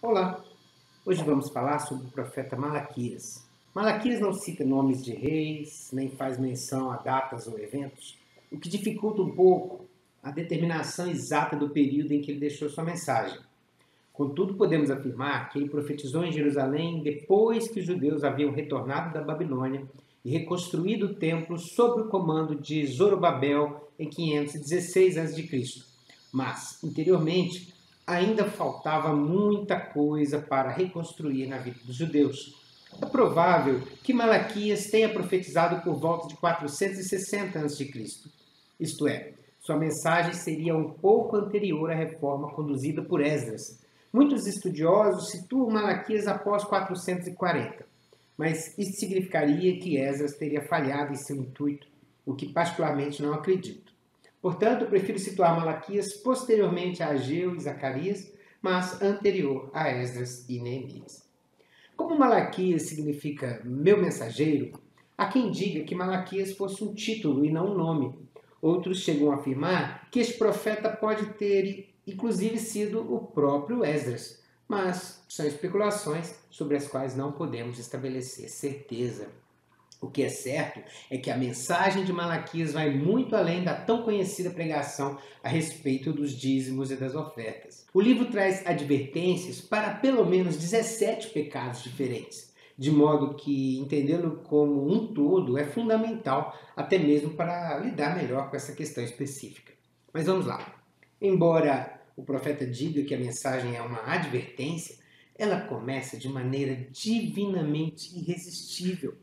Olá! Hoje vamos falar sobre o profeta Malaquias. Malaquias não cita nomes de reis, nem faz menção a datas ou eventos, o que dificulta um pouco a determinação exata do período em que ele deixou sua mensagem. Contudo, podemos afirmar que ele profetizou em Jerusalém depois que os judeus haviam retornado da Babilônia e reconstruído o templo sob o comando de Zorobabel em 516 a.C. Mas, interiormente, ainda faltava muita coisa para reconstruir na vida dos judeus. É provável que Malaquias tenha profetizado por volta de 460 a.C., isto é, sua mensagem seria um pouco anterior à reforma conduzida por Esdras. Muitos estudiosos situam Malaquias após 440, mas isso significaria que Esdras teria falhado em seu intuito, o que particularmente não acredito. Portanto, eu prefiro situar Malaquias posteriormente a Ageu e Zacarias, mas anterior a Esdras e Neemias. Como Malaquias significa meu mensageiro, há quem diga que Malaquias fosse um título e não um nome. Outros chegam a afirmar que este profeta pode ter, inclusive, sido o próprio Esdras, mas são especulações sobre as quais não podemos estabelecer certeza. O que é certo é que a mensagem de Malaquias vai muito além da tão conhecida pregação a respeito dos dízimos e das ofertas. O livro traz advertências para pelo menos 17 pecados diferentes, de modo que entendê-lo como um todo é fundamental, até mesmo para lidar melhor com essa questão específica. Mas vamos lá. Embora o profeta diga que a mensagem é uma advertência, ela começa de maneira divinamente irresistível,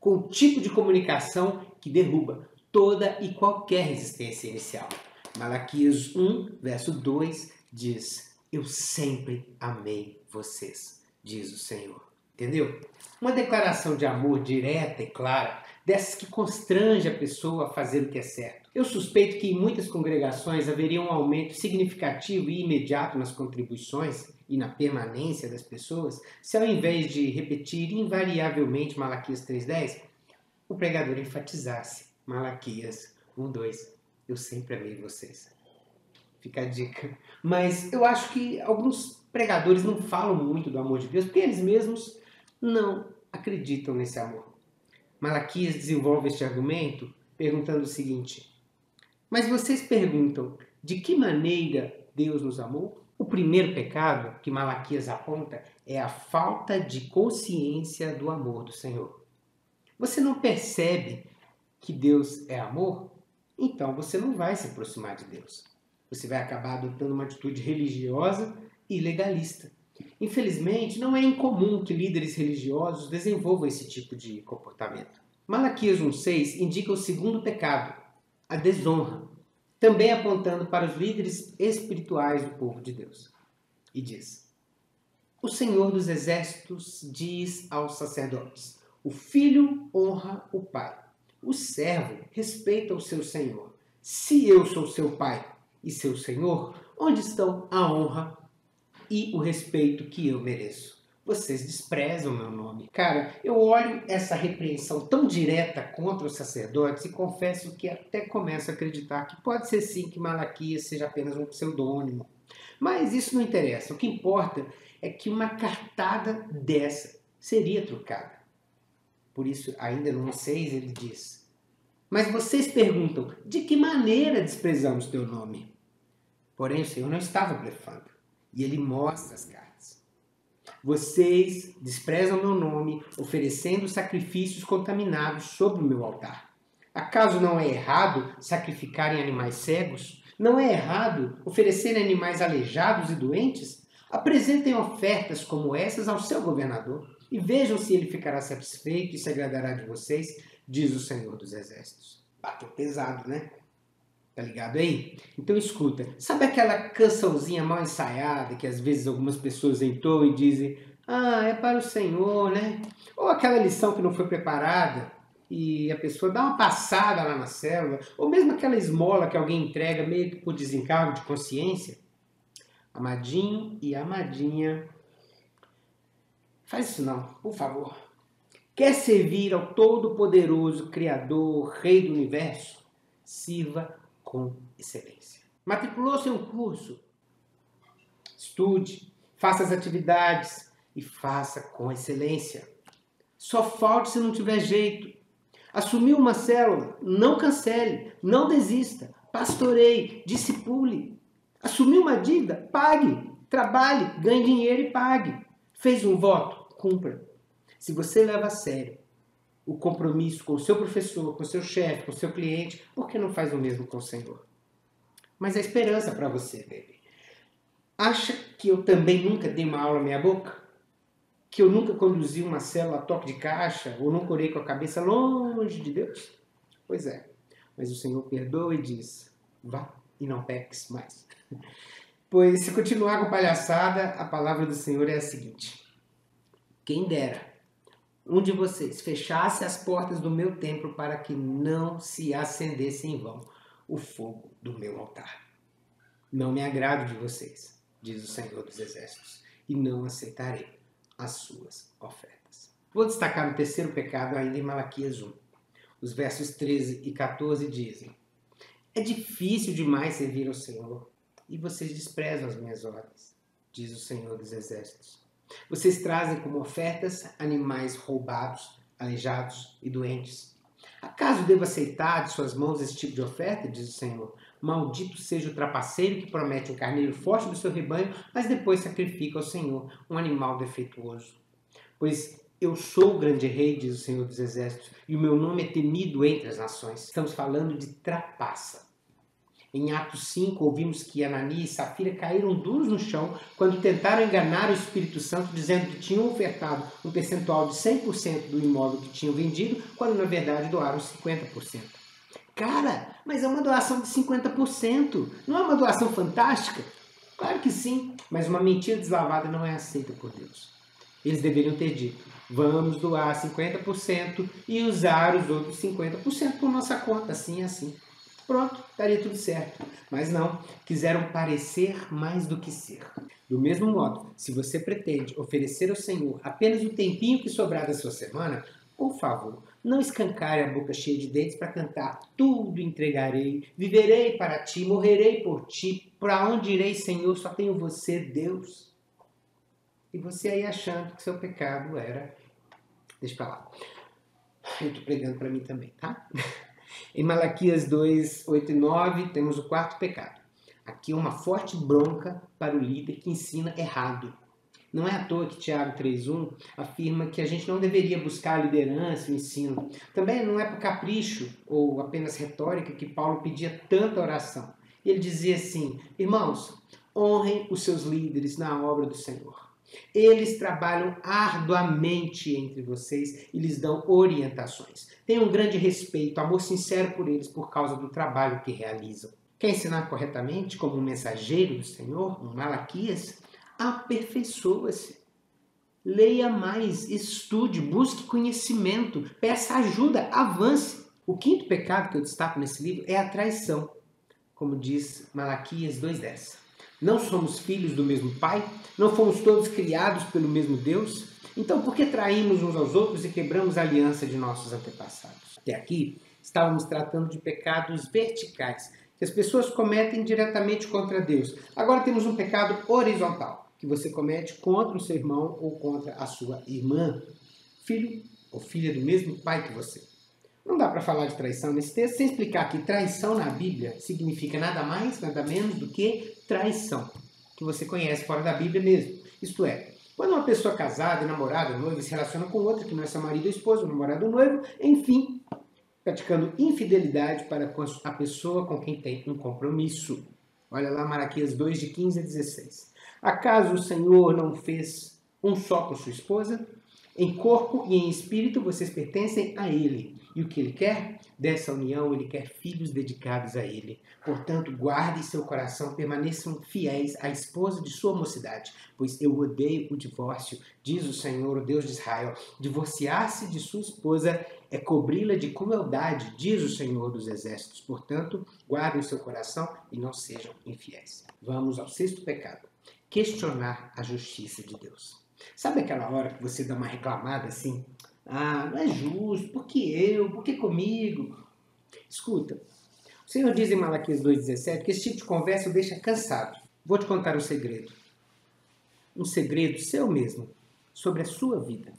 com o tipo de comunicação que derruba toda e qualquer resistência inicial. Malaquias 1, verso 2 diz: Eu sempre amei vocês, diz o Senhor. Entendeu? Uma declaração de amor direta e clara, dessas que constrange a pessoa a fazer o que é certo. Eu suspeito que em muitas congregações haveria um aumento significativo e imediato nas contribuições e na permanência das pessoas, se ao invés de repetir invariavelmente Malaquias 3,10, o pregador enfatizasse Malaquias 1,2. Eu sempre amei vocês. Fica a dica. Mas eu acho que alguns pregadores não falam muito do amor de Deus, porque eles mesmos não acreditam nesse amor. Malaquias desenvolve este argumento perguntando o seguinte: mas vocês perguntam, de que maneira Deus nos amou? O primeiro pecado que Malaquias aponta é a falta de consciência do amor do Senhor. Você não percebe que Deus é amor? Então você não vai se aproximar de Deus. Você vai acabar adotando uma atitude religiosa e legalista. Infelizmente, não é incomum que líderes religiosos desenvolvam esse tipo de comportamento. Malaquias 1,6 indica o segundo pecado, a desonra, também apontando para os líderes espirituais do povo de Deus. E diz: O Senhor dos Exércitos diz aos sacerdotes: o filho honra o pai. O servo respeita o seu senhor. Se eu sou seu pai e seu senhor, onde estão a honra e o respeito que eu mereço? Vocês desprezam meu nome. Cara, eu olho essa repreensão tão direta contra os sacerdotes e confesso que até começo a acreditar que pode ser sim que Malaquias seja apenas um pseudônimo. Mas isso não interessa. O que importa é que uma cartada dessa seria trucada. Por isso, ainda no 1,6 ele diz: mas vocês perguntam, de que maneira desprezamos teu nome? Porém, o Senhor não estava blefando. E ele mostra as cartas. Vocês desprezam meu nome, oferecendo sacrifícios contaminados sobre o meu altar. Acaso não é errado sacrificarem animais cegos? Não é errado oferecerem animais aleijados e doentes? Apresentem ofertas como essas ao seu governador e vejam se ele ficará satisfeito e se agradará de vocês, diz o Senhor dos Exércitos. Bateu pesado, né? Tá ligado aí? Então escuta, sabe aquela cançãozinha mal ensaiada que às vezes algumas pessoas entoam e dizem: ah, é para o Senhor, né? Ou aquela lição que não foi preparada e a pessoa dá uma passada lá na célula, ou mesmo aquela esmola que alguém entrega meio que por desencargo de consciência. Amadinho e amadinha, faz isso não, por favor. Quer servir ao Todo-Poderoso Criador, Rei do Universo? Sirva com excelência. Matriculou-se em um curso? Estude. Faça as atividades e faça com excelência. Só falte se não tiver jeito. Assumiu uma célula, não cancele, não desista, pastoreie, discipule. Assumiu uma dívida, pague, trabalhe, ganhe dinheiro e pague. Fez um voto, cumpra. Se você leva a sério o compromisso com o seu professor, com o seu chefe, com o seu cliente, por que não faz o mesmo com o Senhor? Mas a esperança para você, baby. Acha que eu também nunca dei uma aula meia boca? Que eu nunca conduzi uma célula a toque de caixa ou nunca orei com a cabeça longe de Deus? Pois é, mas o Senhor perdoa e diz, vá e não peques mais. Pois se continuar com palhaçada, a palavra do Senhor é a seguinte, quem dera um de vocês fechasse as portas do meu templo para que não se acendesse em vão o fogo do meu altar. Não me agrado de vocês, diz o Senhor dos Exércitos, e não aceitarei as suas ofertas. Vou destacar o terceiro pecado ainda em Malaquias 1. Os versos 13 e 14 dizem, é difícil demais servir ao Senhor, e vocês desprezam as minhas ordens, diz o Senhor dos Exércitos. Vocês trazem como ofertas animais roubados, aleijados e doentes. Acaso devo aceitar de suas mãos esse tipo de oferta, diz o Senhor? Maldito seja o trapaceiro que promete um carneiro forte do seu rebanho, mas depois sacrifica ao Senhor um animal defeituoso. Pois eu sou o grande rei, diz o Senhor dos Exércitos, e o meu nome é temido entre as nações. Estamos falando de trapaça. Em Atos 5, ouvimos que Ananias e Safira caíram duros no chão quando tentaram enganar o Espírito Santo, dizendo que tinham ofertado um percentual de 100% do imóvel que tinham vendido, quando na verdade doaram 50%. Cara, mas é uma doação de 50%. Não é uma doação fantástica? Claro que sim, mas uma mentira deslavada não é aceita por Deus. Eles deveriam ter dito, vamos doar 50% e usar os outros 50% por nossa conta, assim e assim. Pronto, daria tudo certo. Mas não, quiseram parecer mais do que ser. Do mesmo modo, se você pretende oferecer ao Senhor apenas o tempinho que sobrar da sua semana, por favor, não escancare a boca cheia de dentes para cantar tudo entregarei, viverei para ti, morrerei por ti, para onde irei, Senhor, só tenho você, Deus. E você aí achando que seu pecado era... Deixa pra lá. Eu estou pregando para mim também, tá? Em Malaquias 2, 8 e 9, temos o quarto pecado. Aqui uma forte bronca para o líder que ensina errado. Não é à toa que Tiago 3,1 afirma que a gente não deveria buscar a liderança e o ensino. Também não é por capricho ou apenas retórica que Paulo pedia tanta oração. Ele dizia assim, irmãos, honrem os seus líderes na obra do Senhor. Eles trabalham arduamente entre vocês e lhes dão orientações. Tenham um grande respeito, amor sincero por eles por causa do trabalho que realizam. Quer ensinar corretamente como um mensageiro do Senhor, um Malaquias? Aperfeiçoa-se. Leia mais, estude, busque conhecimento, peça ajuda, avance. O quinto pecado que eu destaco nesse livro é a traição, como diz Malaquias 2,10. Não somos filhos do mesmo Pai? Não fomos todos criados pelo mesmo Deus? Então por que traímos uns aos outros e quebramos a aliança de nossos antepassados? Até aqui, estávamos tratando de pecados verticais, que as pessoas cometem diretamente contra Deus. Agora temos um pecado horizontal, que você comete contra o seu irmão ou contra a sua irmã, filho ou filha do mesmo pai que você. Não dá para falar de traição nesse texto sem explicar que traição na Bíblia significa nada mais, nada menos do que traição, que você conhece fora da Bíblia mesmo. Isto é, quando uma pessoa casada, namorada, noiva se relaciona com outra que não é seu marido ou esposa, namorado ou noivo, enfim, praticando infidelidade para a pessoa com quem tem um compromisso. Olha lá Malaquias 2, de 15 a 16. Acaso o Senhor não fez um só com sua esposa? Em corpo e em espírito vocês pertencem a Ele. E o que Ele quer? Dessa união Ele quer filhos dedicados a Ele. Portanto, guarde seu coração, permaneçam fiéis à esposa de sua mocidade, pois eu odeio o divórcio, diz o Senhor, o Deus de Israel. Divorciar-se de sua esposa é cobri-la de crueldade, diz o Senhor dos Exércitos. Portanto, guardem seu coração e não sejam infiéis. Vamos ao sexto pecado. Questionar a justiça de Deus. Sabe aquela hora que você dá uma reclamada assim? Ah, não é justo, por que eu? Por que comigo? Escuta, o Senhor diz em Malaquias 2,17 que esse tipo de conversa o deixa cansado. Vou te contar um segredo. um segredo seu mesmo sobre a sua vida.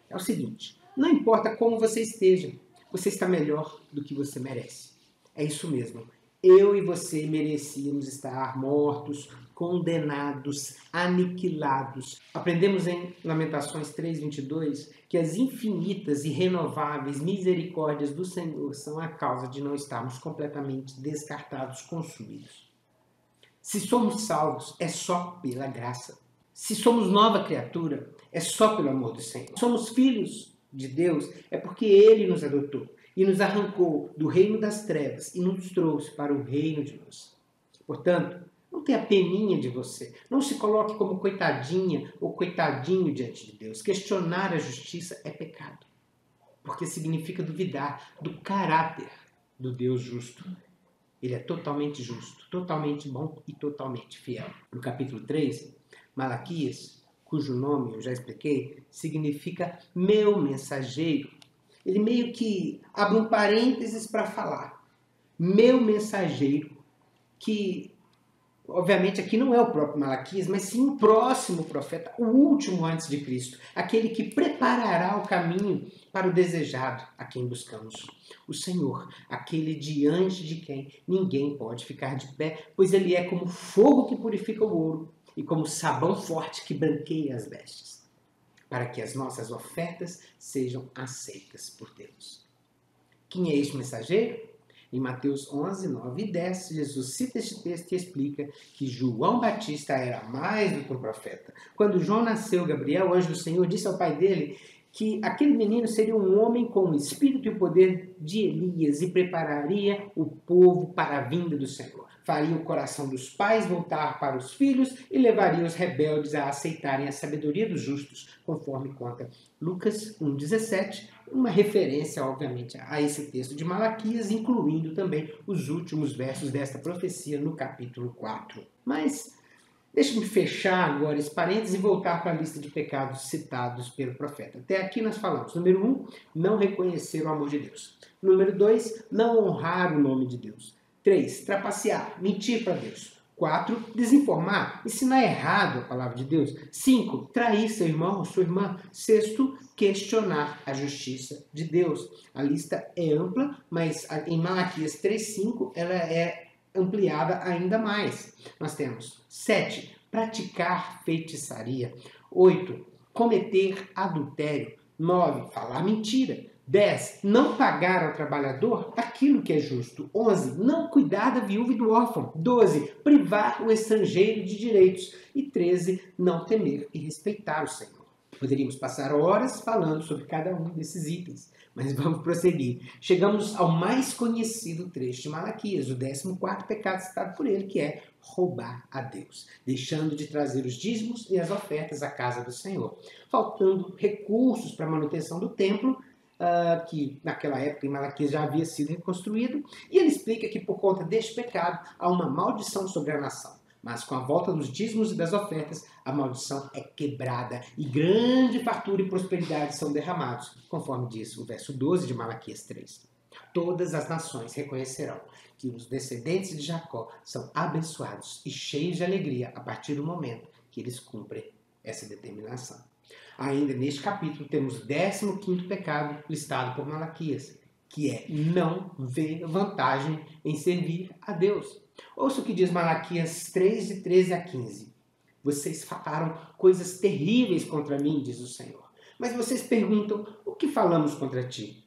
É o seguinte, não importa como você esteja, você está melhor do que você merece. É isso mesmo. Eu e você merecíamos estar mortos, condenados, aniquilados. Aprendemos em Lamentações 3:22 que as infinitas e renováveis misericórdias do Senhor são a causa de não estarmos completamente descartados, consumidos. Se somos salvos, é só pela graça. Se somos nova criatura, é só pelo amor do Senhor. Somos filhos de Deus, é porque Ele nos adotou e nos arrancou do reino das trevas e nos trouxe para o reino de luz. Portanto, não tenha peninha de você. Não se coloque como coitadinha ou coitadinho diante de Deus. Questionar a justiça é pecado, porque significa duvidar do caráter do Deus justo. Ele é totalmente justo, totalmente bom e totalmente fiel. No capítulo 3, Malaquias, cujo nome eu já expliquei, significa meu mensageiro. Ele meio que abre um parênteses para falar. Meu mensageiro, que obviamente aqui não é o próprio Malaquias, mas sim o próximo profeta, o último antes de Cristo, aquele que preparará o caminho para o desejado a quem buscamos. O Senhor, aquele diante de quem ninguém pode ficar de pé, pois ele é como fogo que purifica o ouro e como sabão forte que branqueia as vestes, para que as nossas ofertas sejam aceitas por Deus. Quem é este mensageiro? Em Mateus 11, 9 e 10, Jesus cita este texto e explica que João Batista era mais do que um profeta. Quando João nasceu, Gabriel, o anjo do Senhor, disse ao pai dele que aquele menino seria um homem com o espírito e o poder de Elias e prepararia o povo para a vinda do Senhor. Faria o coração dos pais voltar para os filhos e levaria os rebeldes a aceitarem a sabedoria dos justos, conforme conta Lucas 1,17, uma referência, obviamente, a esse texto de Malaquias, incluindo também os últimos versos desta profecia no capítulo 4. Mas deixe-me fechar agora esse parênteses e voltar para a lista de pecados citados pelo profeta. Até aqui nós falamos, número 1, não reconhecer o amor de Deus. Número 2, não honrar o nome de Deus. 3, trapacear, mentir para Deus. 4, desinformar, ensinar errado a palavra de Deus. 5, trair seu irmão ou sua irmã. 6, questionar a justiça de Deus. A lista é ampla, mas em Malaquias 3:5 ela é ampliada ainda mais. Nós temos 7, praticar feitiçaria. 8, cometer adultério. 9, falar mentira. 10, não pagar ao trabalhador aquilo que é justo. 11, não cuidar da viúva e do órfão. 12, privar o estrangeiro de direitos. E 13, não temer e respeitar o Senhor. Poderíamos passar horas falando sobre cada um desses itens, mas vamos prosseguir. Chegamos ao mais conhecido trecho de Malaquias, o 14º pecado citado por ele, que é roubar a Deus, deixando de trazer os dízimos e as ofertas à casa do Senhor, faltando recursos para a manutenção do templo, que naquela época em Malaquias já havia sido reconstruído, e ele explica que por conta deste pecado há uma maldição sobre a nação. Mas com a volta dos dízimos e das ofertas, a maldição é quebrada e grande fartura e prosperidade são derramados, conforme diz o verso 12 de Malaquias 3. Todas as nações reconhecerão que os descendentes de Jacó são abençoados e cheios de alegria a partir do momento que eles cumprem essa determinação. Ainda neste capítulo temos o 15º pecado listado por Malaquias, que é não ver vantagem em servir a Deus. Ouça o que diz Malaquias 3, de 13 a 15. Vocês falaram coisas terríveis contra mim, diz o Senhor. Mas vocês perguntam, o que falamos contra ti?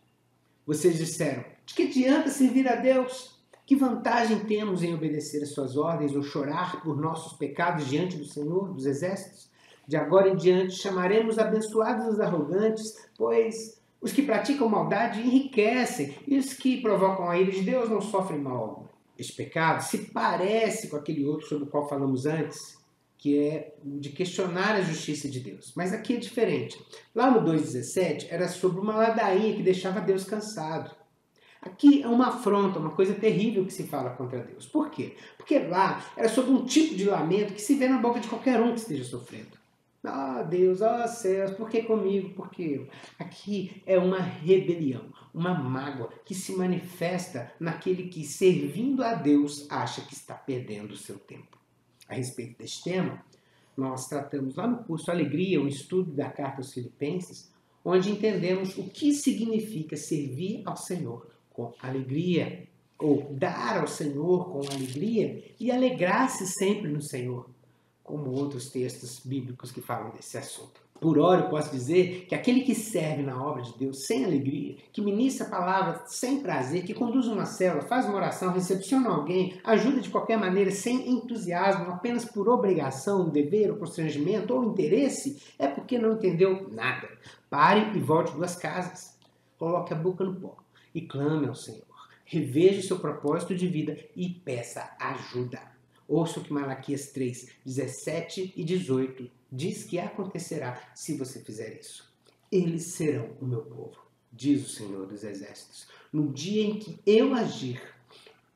Vocês disseram, de que adianta servir a Deus? Que vantagem temos em obedecer às suas ordens ou chorar por nossos pecados diante do Senhor dos exércitos? De agora em diante chamaremos abençoados os arrogantes, pois os que praticam maldade enriquecem e os que provocam a ira de Deus não sofrem mal algum. Este pecado se parece com aquele outro sobre o qual falamos antes, que é o de questionar a justiça de Deus. Mas aqui é diferente. Lá no 2,17 era sobre uma ladainha que deixava Deus cansado. Aqui é uma afronta, uma coisa terrível que se fala contra Deus. Por quê? Porque lá era sobre um tipo de lamento que se vê na boca de qualquer um que esteja sofrendo. Ah, Deus, ah, céus, por que comigo? Por que eu? Aqui é uma rebelião, uma mágoa que se manifesta naquele que, servindo a Deus, acha que está perdendo o seu tempo. A respeito deste tema, nós tratamos lá no curso Alegria, um estudo da carta aos Filipenses, onde entendemos o que significa servir ao Senhor com alegria, ou dar ao Senhor com alegria e alegrar-se sempre no Senhor, como outros textos bíblicos que falam desse assunto. Por ora, eu posso dizer que aquele que serve na obra de Deus sem alegria, que ministra a palavra sem prazer, que conduz uma célula, faz uma oração, recepciona alguém, ajuda de qualquer maneira sem entusiasmo, apenas por obrigação, dever, ou constrangimento ou interesse, é porque não entendeu nada. Pare e volte 2 casas. Coloque a boca no pó e clame ao Senhor. Reveja o seu propósito de vida e peça ajuda. Ouça o que Malaquias 3, 17 e 18 diz que acontecerá se você fizer isso. Eles serão o meu povo, diz o Senhor dos Exércitos. No dia em que eu agir,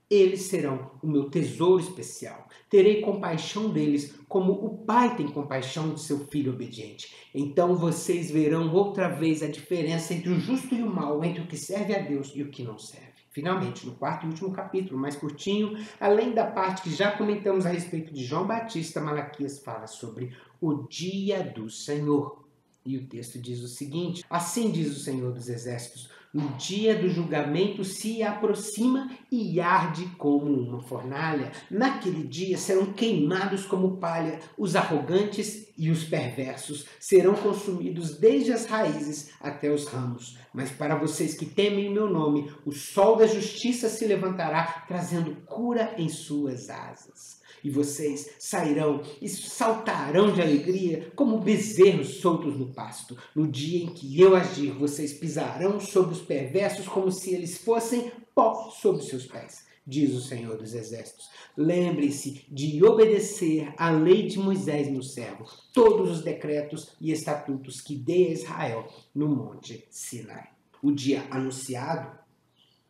eles serão o meu tesouro especial. Terei compaixão deles, como o pai tem compaixão do seu filho obediente. Então vocês verão outra vez a diferença entre o justo e o mal, entre o que serve a Deus e o que não serve. Finalmente, no 4º e último capítulo, mais curtinho, além da parte que já comentamos a respeito de João Batista, Malaquias fala sobre o dia do Senhor. E o texto diz o seguinte: assim diz o Senhor dos Exércitos, no dia do julgamento se aproxima e arde como uma fornalha. Naquele dia serão queimados como palha os arrogantes e os perversos. Serão consumidos desde as raízes até os ramos. Mas para vocês que temem o meu nome, o sol da justiça se levantará, trazendo cura em suas asas. E vocês sairão e saltarão de alegria como bezerros soltos no pasto. No dia em que eu agir, vocês pisarão sobre os perversos como se eles fossem pó sob seus pés, diz o Senhor dos Exércitos. Lembre-se de obedecer à lei de Moisés, meu servo, todos os decretos e estatutos que dei a Israel no monte Sinai. O dia anunciado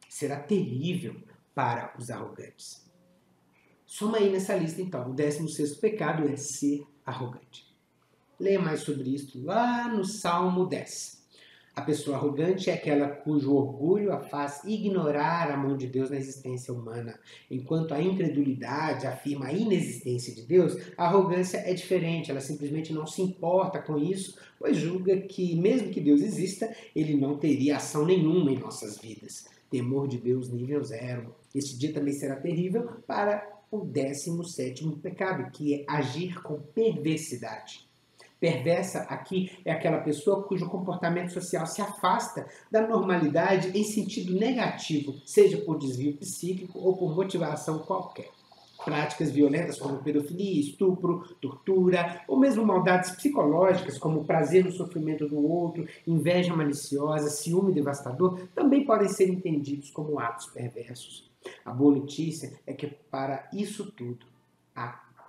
será terrível para os arrogantes. Soma aí nessa lista, então. O 16º pecado é ser arrogante. Leia mais sobre isso lá no Salmo 10. A pessoa arrogante é aquela cujo orgulho a faz ignorar a mão de Deus na existência humana. Enquanto a incredulidade afirma a inexistência de Deus, a arrogância é diferente. Ela simplesmente não se importa com isso, pois julga que, mesmo que Deus exista, ele não teria ação nenhuma em nossas vidas. Temor de Deus nível 0. Este dia também será terrível para o 17º pecado, que é agir com perversidade. Perversa aqui é aquela pessoa cujo comportamento social se afasta da normalidade em sentido negativo, seja por desvio psíquico ou por motivação qualquer. Práticas violentas como pedofilia, estupro, tortura, ou mesmo maldades psicológicas como prazer no sofrimento do outro, inveja maliciosa, ciúme devastador, também podem ser entendidos como atos perversos. A boa notícia é que para isso tudo há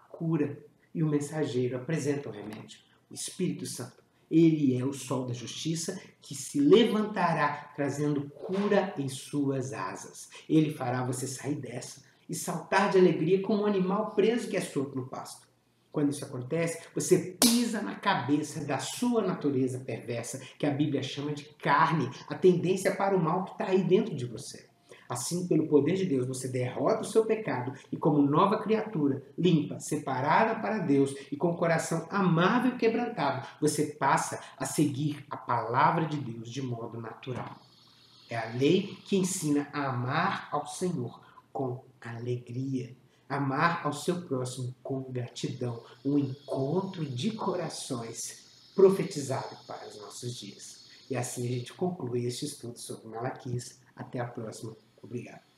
cura e o mensageiro apresenta o remédio, o Espírito Santo. Ele é o sol da justiça que se levantará trazendo cura em suas asas. Ele fará você sair dessa e saltar de alegria como um animal preso que é solto no pasto. Quando isso acontece, você pisa na cabeça da sua natureza perversa, que a Bíblia chama de carne, a tendência para o mal que está aí dentro de você. Assim, pelo poder de Deus, você derrota o seu pecado e, como nova criatura, limpa, separada para Deus e com o coração amável e quebrantado, você passa a seguir a palavra de Deus de modo natural. É a lei que ensina a amar ao Senhor com alegria, amar ao seu próximo com gratidão, um encontro de corações profetizado para os nossos dias. E assim a gente conclui este estudo sobre Malaquias. Até a próxima. Obrigado.